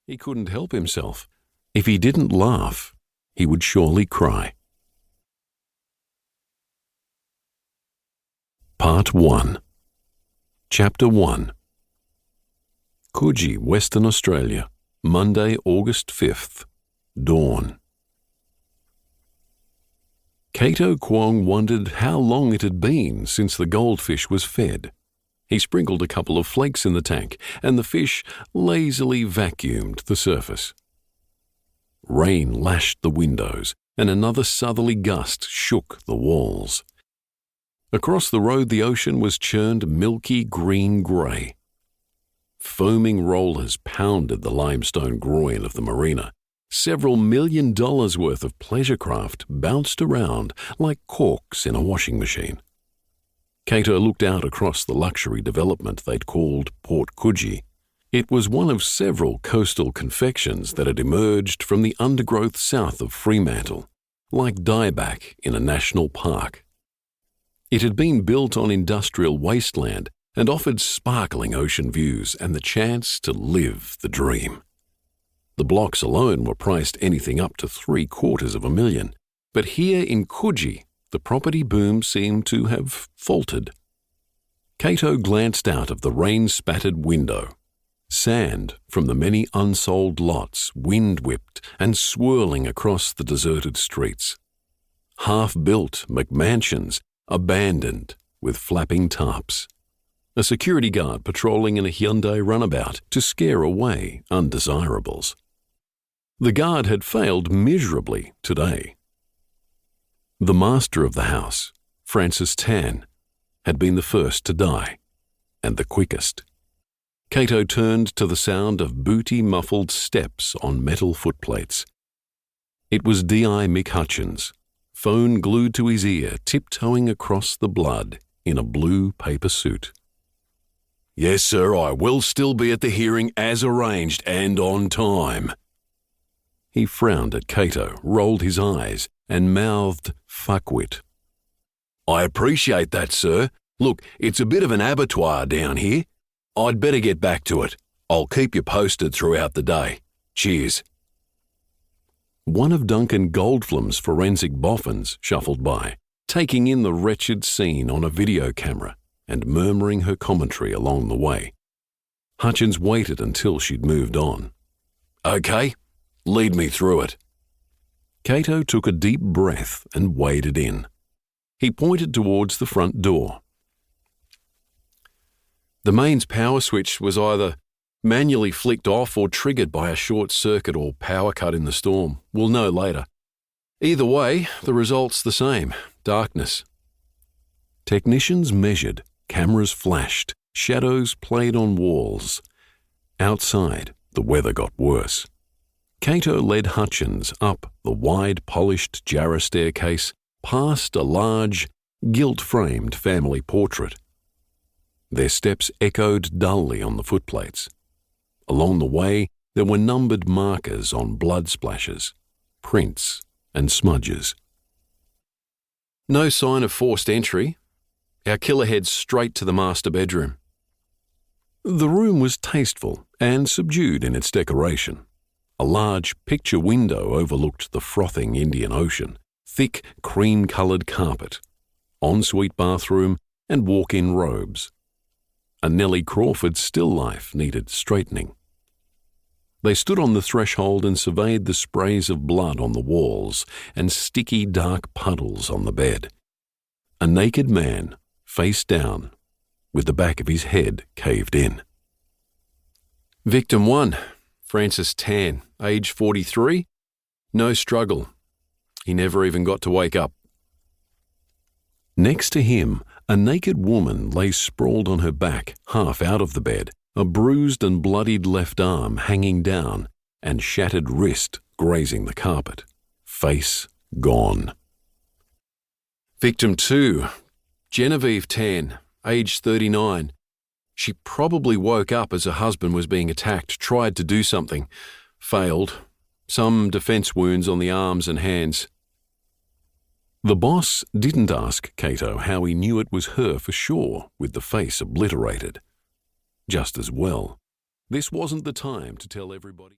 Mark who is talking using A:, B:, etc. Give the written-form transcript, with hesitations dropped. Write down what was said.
A: He couldn't help himself. If he didn't laugh, he would surely cry. Part 1. Chapter 1. Coogee, Western Australia, Monday, August 5th. Dawn. Cato Kwong wondered how long it had been since the goldfish was fed. He sprinkled a couple of flakes in the tank, and the fish lazily vacuumed the surface. Rain lashed the windows, and another southerly gust shook the walls. Across the road the ocean was churned milky green-grey. Foaming rollers pounded the limestone groin of the marina. Several $1 million worth of pleasure craft bounced around like corks in a washing machine. Cato looked out across the luxury development they'd called Port Coogee. It was one of several coastal confections that had emerged from the undergrowth south of Fremantle, like dieback in a national park. It had been built on industrial wasteland and offered sparkling ocean views and the chance to live the dream. The blocks alone were priced anything up to $750,000, but here in Coogee, the property boom seemed to have faltered. Cato glanced out of the rain-spattered window. Sand from the many unsold lots wind-whipped and swirling across the deserted streets. Half-built McMansions abandoned with flapping tarps. A security guard patrolling in a Hyundai runabout to scare away undesirables. The guard had failed miserably today. The master of the house, Francis Tan, had been the first to die, and the quickest. Cato turned to the sound of booty-muffled steps on metal footplates. It was D.I. Mick Hutchins, phone glued to his ear, tiptoeing across the blood in a blue paper suit. "Yes, sir, I will still be at the hearing as arranged and on time." He frowned at Cato, rolled his eyes, and mouthed fuckwit. "I appreciate that, sir. Look, it's a bit of an abattoir down here. I'd better get back to it. I'll keep you posted throughout the day. Cheers." One of Duncan Goldflam's forensic boffins shuffled by, taking in the wretched scene on a video camera and murmuring her commentary along the way. Hutchins waited until she'd moved on. "Okay, lead me through it." Cato took a deep breath and waded in. He pointed towards the front door. The mains power switch was either manually flicked off or triggered by a short circuit or power cut in the storm. We'll know later. Either way, the result's the same: darkness. Technicians measured, cameras flashed, shadows played on walls. Outside, the weather got worse. Cato led Hutchins up the wide, polished Jarrah staircase, past a large, gilt-framed family portrait. Their steps echoed dully on the footplates. Along the way, there were numbered markers on blood splashes, prints, and smudges. No sign of forced entry. Our killer heads straight to the master bedroom. The room was tasteful and subdued in its decoration. A large picture window overlooked the frothing Indian Ocean, thick cream-coloured carpet, ensuite bathroom, and walk-in robes. A Nellie Crawford still life needed straightening. They stood on the threshold and surveyed the sprays of blood on the walls and sticky dark puddles on the bed. A naked man, face down, with the back of his head caved in. Victim 1, Francis Tan, age 43. No struggle. He never even got to wake up. Next to him, a naked woman lay sprawled on her back, half out of the bed, a bruised and bloodied left arm hanging down and shattered wrist grazing the carpet. Face gone. Victim 2, Genevieve Tan, age 39. She probably woke up as her husband was being attacked, tried to do something, failed. Some defense wounds on the arms and hands. The boss didn't ask Cato how he knew it was her for sure, with the face obliterated. Just as well. This wasn't the time to tell everybody.